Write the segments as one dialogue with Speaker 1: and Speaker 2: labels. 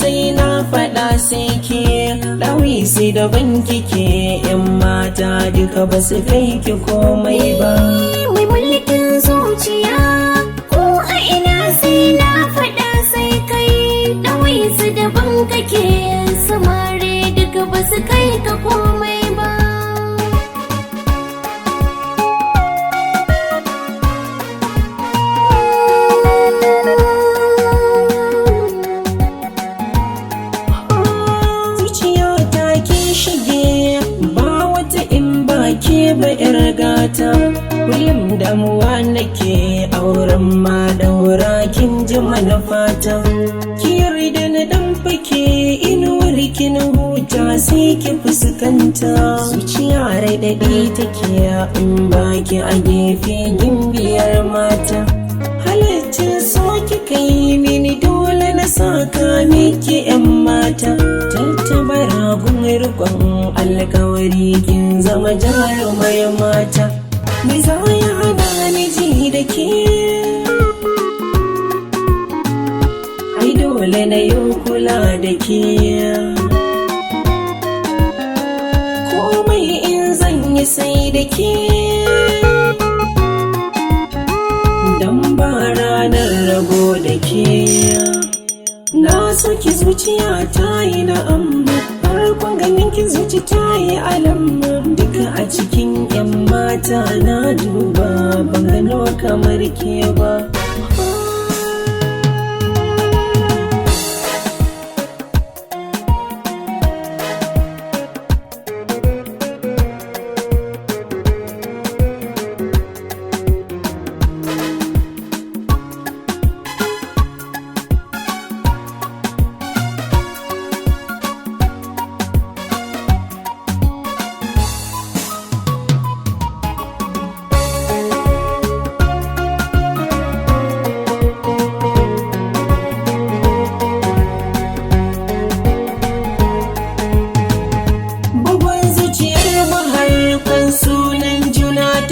Speaker 1: sai na faɗa sai ke ɗawi sai daban kike yan mata duka ba su kai ki komai ba.
Speaker 2: Mai mulkin zuciya ko a ina sai na faɗa sai kai ɗawi su daban kake samare duka ba su kai ka komai ba.
Speaker 1: Ba yar gata kullum damuwa nake auren ma daura kin ji manufata ki yarda na dan fake inuwar kin huta sai ki fuskanta zuciya raɗaɗi take in baki a gefe gimbiyar mata halittin so kika yi mini dole na saka miki yan mata tattabara gun rikon alkawari kin zama jarumar mata me za ya hana ni ji da ke ai dole na yi kula da ke komai in zan yi sai da ke dan ba ranar rabo da ke na soki zuciya ta yi na'am farkon ganin kin zuci ta yi alamma duka a cikin yan mata na duba ban gano kamar ke ba.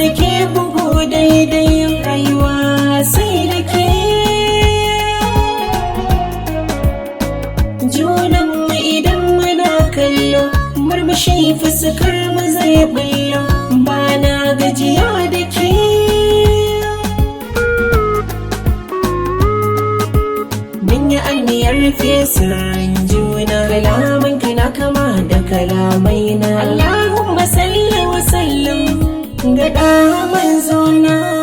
Speaker 1: Take bugu daidai rayuwa sai da ke junanmu idan muna kallo murmushi fuskar mu zai bullo ba na gajiya da ke mun yi aniyar fesan juna kalaman kina kama da kalamai na Allahumma salli wa sallim ga ɗa manzona.